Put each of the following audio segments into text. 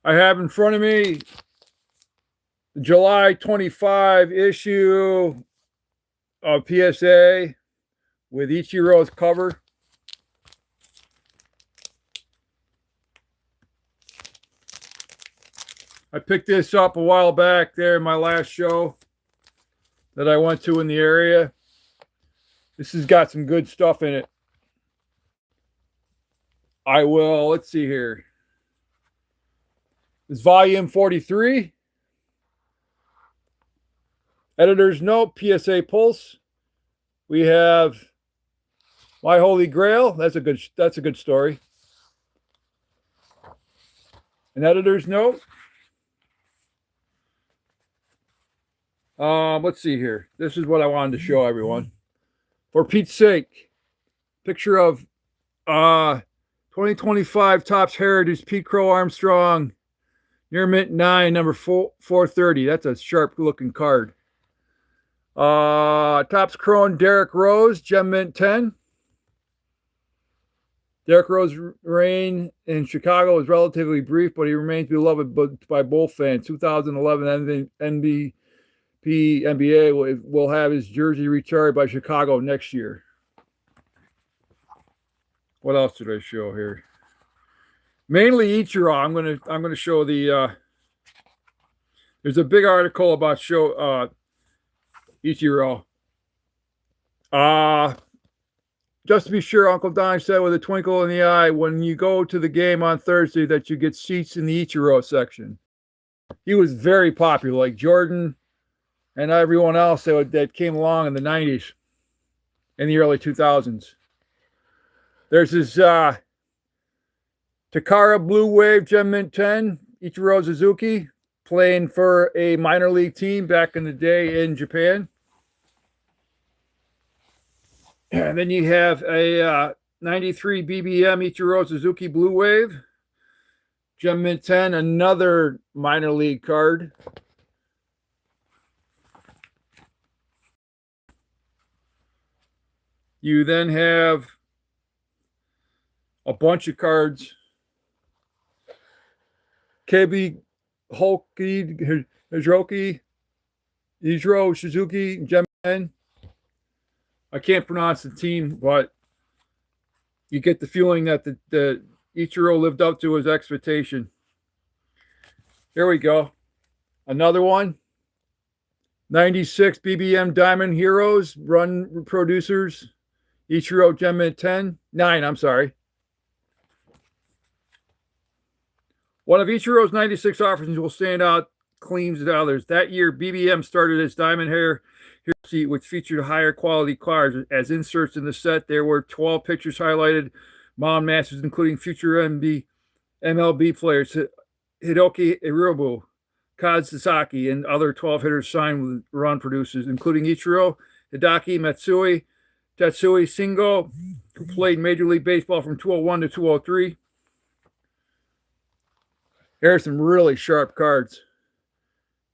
I have in front of me the July 25 issue of PSA with Ichiro's cover. I picked this up a while back there in my last show that I went to in the area. This has got some good stuff in it. Let's see here. It's volume 43. Editor's note, PSA Pulse. We have My Holy Grail. That's a good story. An editor's note. Let's see here. This is what I wanted to show everyone. For Pete's sake, picture of 2025 Topps Heritage Pete Crow Armstrong, near mint 9, number 430. That's a sharp looking card. Topps Chrome Derrick Rose, gem mint 10. Derrick Rose's reign in Chicago is relatively brief, but he remains beloved by both fans. 2011 NBA will have his jersey retired by Chicago next year. What else did I show here? Mainly Ichiro. I'm gonna show the. There's a big article about Ichiro. Just to be sure, Uncle Don said with a twinkle in the eye, when you go to the game on Thursday, that you get seats in the Ichiro section. He was very popular, like Jordan and everyone else that came along in the 90s and the early 2000s. There's his Takara Blue Wave Gem Mint 10, Ichiro Suzuki, playing for a minor league team back in the day in Japan. And then you have a 93 BBM Ichiro Suzuki Blue Wave, Gem Mint 10, another minor league card. You then have a bunch of cards. Kebi Hoki, Hiroki, Ichiro Suzuki, Gem 10. I can't pronounce the team, but you get the feeling that the Ichiro lived up to his expectation. Here we go. Another one. 96 BBM Diamond Heroes, run producers. Ichiro Gem Mint 10. 9, I'm sorry. One of Ichiro's 96 offerings will stand out clean as others. That year, BBM started its Diamond Hair seat, which featured higher quality cards. As inserts in the set, there were 12 pictures highlighted Mound Masters, including future MLB players Hidoki Irobu, Kaz Sasaki, and other 12 hitters signed with run producers, including Ichiro, Hideki Matsui, Tatsui Shingo, who played Major League Baseball from 201 to 203. Here are some really sharp cards.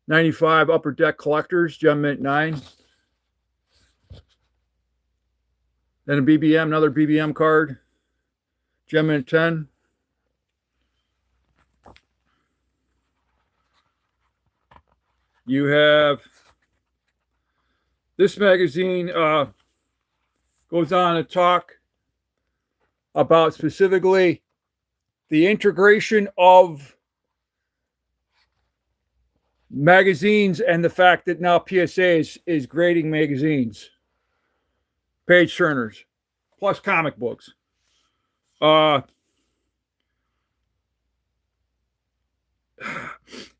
95 Upper Deck Collectors, Gem Mint 9. Then a BBM, another BBM card, Gem Mint 10. You have this magazine goes on to talk about specifically the integration of magazines and the fact that now PSA is grading magazines, page turners, plus comic books.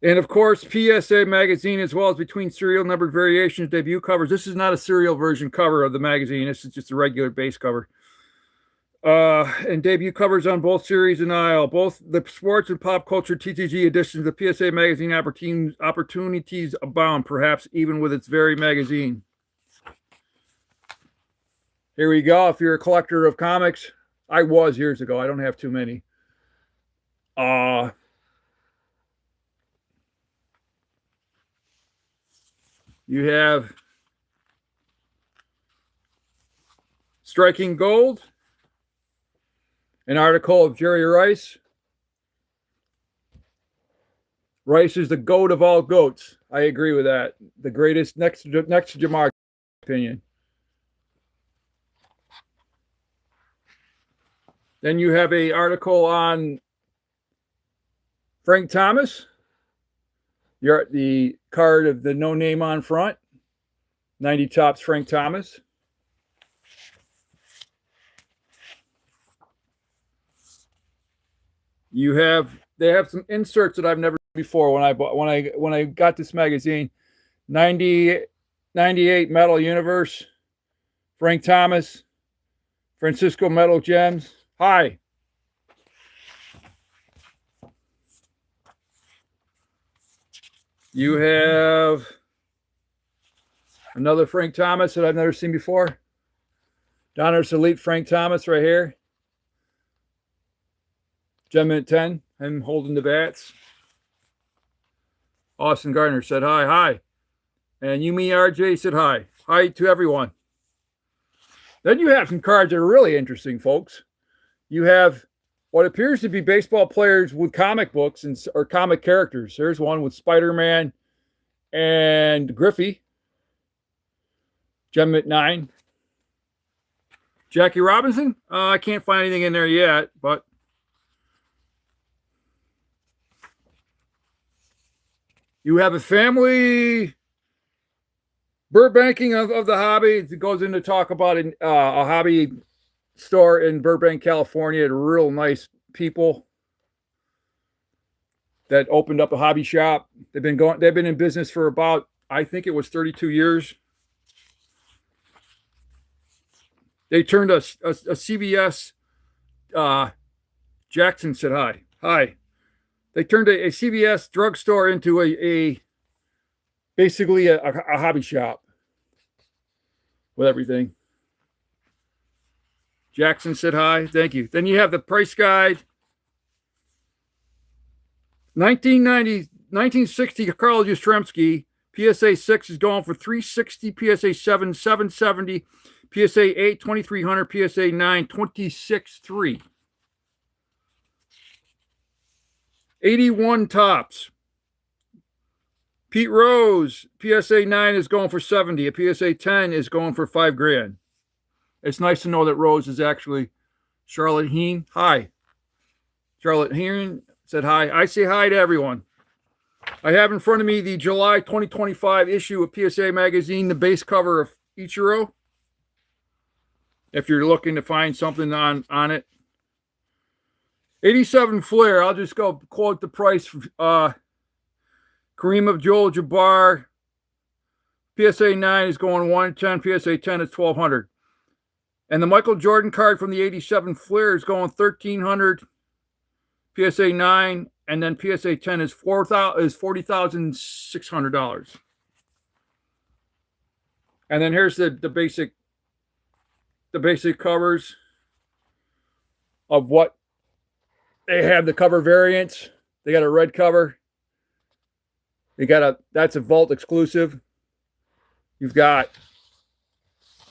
And of course, PSA magazine, as well as between serial numbered variations, debut covers. This is not a serial version cover of the magazine. This is just a regular base cover. And debut covers on both series and aisle. Both the sports and pop culture TTG editions of PSA magazine opportunities abound, perhaps even with its very magazine. Here we go. If you're a collector of comics, I was years ago. I don't have too many. You have Striking Gold, an article of Jerry Rice. Rice is the goat of all goats. I agree with that. The greatest next to Jamar, opinion. Then you have a article on Frank Thomas. You're at the card of the no name on front. 90 Topps Frank Thomas. They have some inserts that I've never seen before when I got this magazine. 98 Metal Universe, Frank Thomas, Francisco Metal Gems. Hi. You have another Frank Thomas that I've never seen before. Donner's Elite Frank Thomas right here. Gem at 10, him holding the bats. Austin Gardner said hi, hi. And Yumi RJ said hi. Hi to everyone. Then you have some cards that are really interesting, folks. You have what appears to be baseball players with comic books or comic characters. There's one with Spider-Man and Griffey. Gem at 9. Jackie Robinson? I can't find anything in there yet, but you have a family Burbanking of the hobby. It goes into talk about a hobby store in Burbank, California. Real nice people that opened up a hobby shop. They've been in business for about, I think it was 32 years. They turned a CVS. Jackson said hi. Hi. They turned a CVS drugstore into basically a hobby shop with everything. Jackson said hi. Thank you. Then you have the price guide. 1960 Carl Yastrzemski. PSA 6 is going for $360. PSA 7, $770. PSA 8, $2,300. PSA 9, $26,300. 81 Topps. Pete Rose, PSA 9 is going for $70. A PSA 10 is going for $5,000. It's nice to know that Rose is actually Charlotte Heen. Hi. Charlotte Heen said hi. I say hi to everyone. I have in front of me the July 2025 issue of PSA Magazine, the base cover of Ichiroe. If you're looking to find something on it. 87 Flair. I'll just go quote the price. Kareem Abdul-Jabbar. PSA 9 is going 110. PSA 10 is $1,200. And the Michael Jordan card from the 87 Flair is going $1,300. PSA 9, and then PSA 10 is $40,600. And then here's the basic covers of what they have. The cover variants. They got a red cover. That's a Vault exclusive. You've got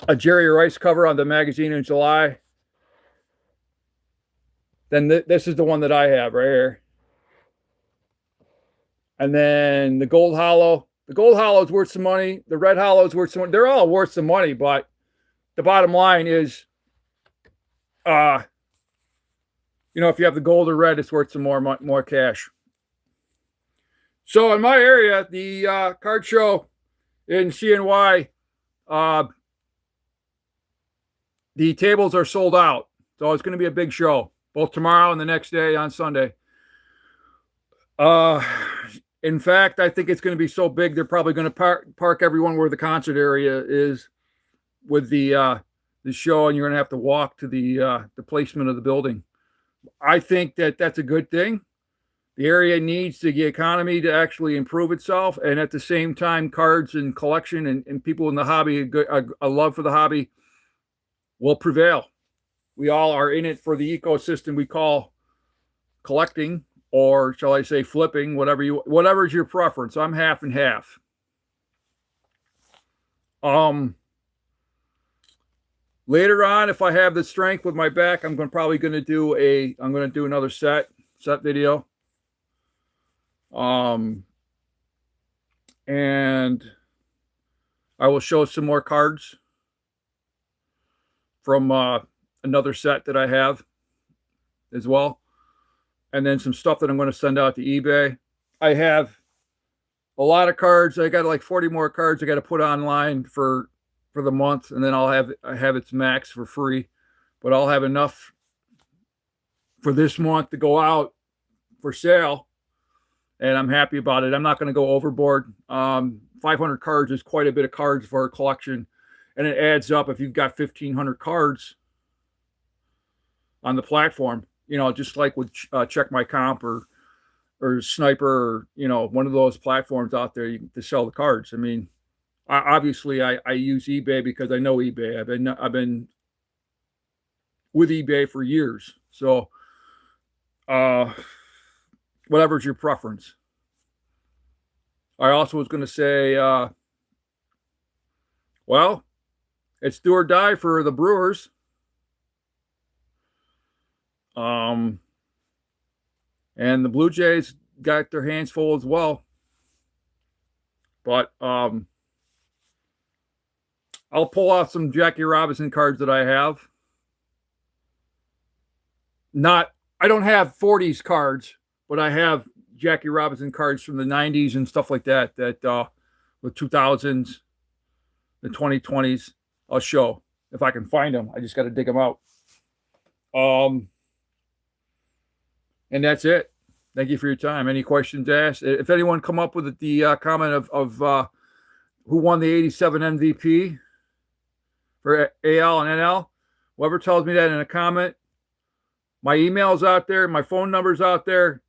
a Jerry Rice cover on the magazine in July. Then this is the one that I have right here. And then the gold hollow. The gold hollow is worth some money. The red hollow is worth some money. They're all worth some money, but the bottom line is, if you have the gold or red, it's worth some more cash. So in my area, the card show in CNY, the tables are sold out. So it's going to be a big show, both tomorrow and the next day on Sunday. In fact, I think it's going to be so big, they're probably going to park everyone where the concert area is with the show, and you're going to have to walk to the placement of the building. I think that's a good thing. The area needs the economy to actually improve itself, and at the same time, cards and collection and people in the hobby, a love for the hobby, will prevail. We all are in it for the ecosystem we call collecting, or shall I say flipping, whatever is your preference. I'm half and half. Later on, if I have the strength with my back, I'm going to do another set video. And I will show some more cards from another set that I have as well. And then some stuff that I'm going to send out to eBay. I have a lot of cards. I got like 40 more cards I got to put online for the month, and then I have its max for free, but I'll have enough for this month to go out for sale, and I'm happy about it. I'm not going to go overboard. 500 cards is quite a bit of cards for a collection, and it adds up if you've got 1,500 cards on the platform. You know, just like with Check My Comp or Sniper, or, you know, one of those platforms out there to sell the cards. I mean, obviously I use eBay because I know eBay. I've been with eBay for years. So whatever's your preference. I also was going to say, well, it's do or die for the Brewers. And the Blue Jays got their hands full as well. But I'll pull off some Jackie Robinson cards that I have. I don't have 40s cards, but I have Jackie Robinson cards from the 90s and stuff like that, the 2000s, the 2020s. I'll show if I can find them. I just got to dig them out. And that's it. Thank you for your time. Any questions asked? If anyone come up with the comment of who won the 87 MVP for AL and NL, whoever tells me that in a comment, my email's out there, my phone number's out there.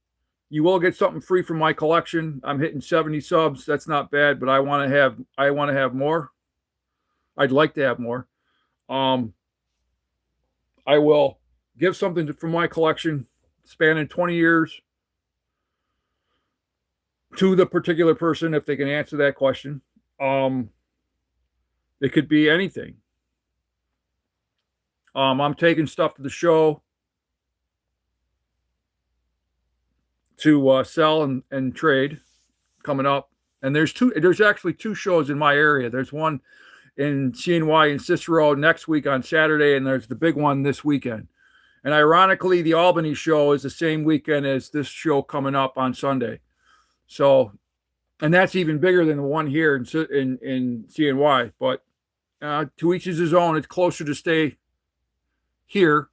You will get something free from my collection. I'm hitting 70 subs. That's not bad, but I want to have more. I'd like to have more. I will give something from my collection spanning 20 years to the particular person if they can answer that question. It could be anything. I'm taking stuff to the show to sell and trade coming up. And there's actually two shows in my area. There's one in CNY in Cicero next week on Saturday, and there's the big one this weekend. And ironically, the Albany show is the same weekend as this show coming up on Sunday. So, and that's even bigger than the one here in CNY. But to each his own. It's closer to stay here,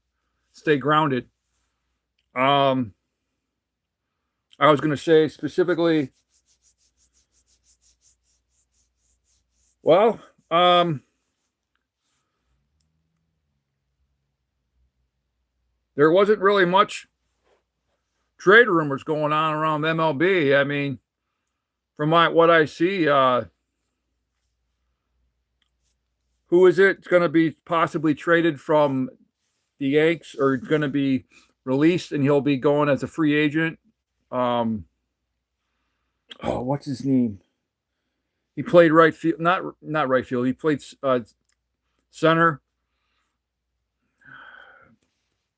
stay grounded. I was going to say specifically, well, there wasn't really much trade rumors going on around MLB. I mean, from what I see, who is it going to be possibly traded from the Yanks, or going to be released and he'll be going as a free agent? What's his name? He played right field, not right field. He played center.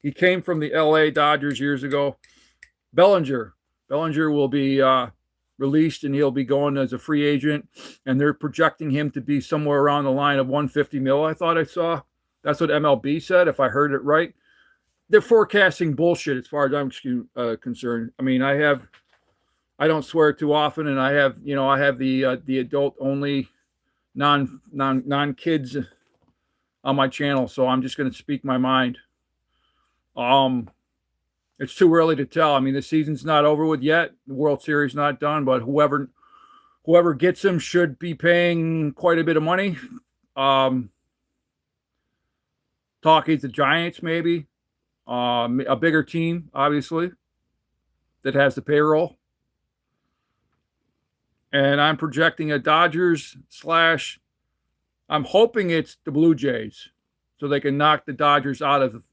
He came from the LA Dodgers years ago. Bellinger will be released and he'll be going as a free agent, and they're projecting him to be somewhere around the line of 150 mil. I thought I saw. That's what MLB said, if I heard it right. They're forecasting bullshit as far as I'm concerned. I mean, I don't swear too often, and I have the adult only non kids on my channel, so I'm just going to speak my mind. It's too early to tell. I mean, the season's not over with yet. The World Series not done, but whoever gets him should be paying quite a bit of money. Talking to Giants, maybe. A bigger team, obviously, that has the payroll. And I'm projecting a Dodgers / I'm hoping it's the Blue Jays, so they can knock the Dodgers out of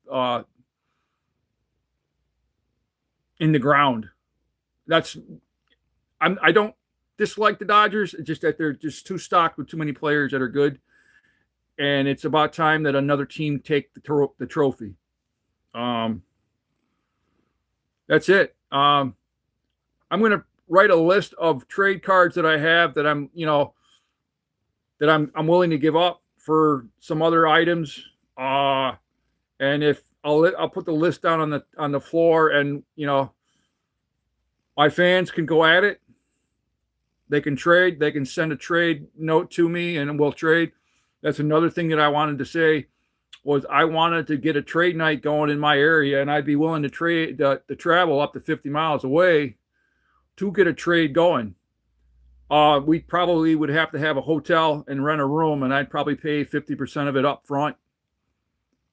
in the ground. I don't dislike the Dodgers. It's just that they're just too stocked with too many players that are good. And it's about time that another team take the trophy. That's it. I'm going to write a list of trade cards that I have that I'm, you know, that I'm willing to give up for some other items. And if I'll put the list down on the floor, and you know, my fans can go at it. They can trade. They can send a trade note to me, and we'll trade. That's another thing that I wanted to say, was I wanted to get a trade night going in my area, and I'd be willing to trade to travel up to 50 miles away to get a trade going. We probably would have to have a hotel and rent a room, and I'd probably pay 50% of it up front,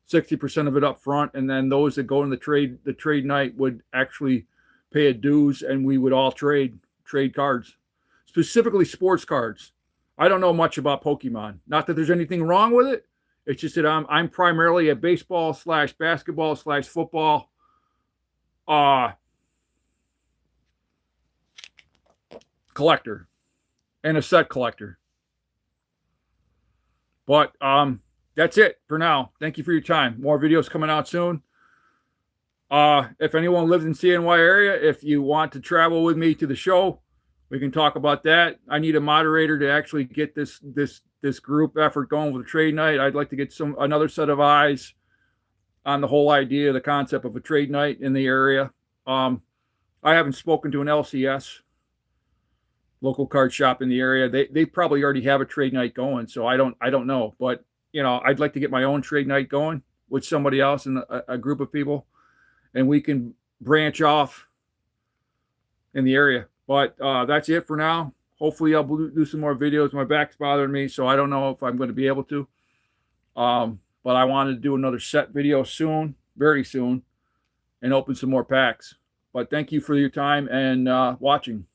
60% of it up front, and then those that go in the trade night would actually pay a dues, and we would all trade cards, specifically sports cards. I don't know much about Pokemon. Not that there's anything wrong with it. It's just that I'm primarily a baseball / basketball / football collector and a set collector. But that's it for now. Thank you for your time. More videos coming out soon. If anyone lives in CNY area, if you want to travel with me to the show, we can talk about that. I need a moderator to actually get this group effort going with a trade night. I'd like to get another set of eyes on the whole idea, the concept of a trade night in the area. I haven't spoken to an LCS, local card shop in the area. They probably already have a trade night going, so I don't know. But you know, I'd like to get my own trade night going with somebody else and a group of people, and we can branch off in the area. But that's it for now. Hopefully I'll do some more videos. My back's bothering me, so I don't know if I'm going to be able to. But I wanted to do another set video soon, very soon, and open some more packs. But thank you for your time and watching.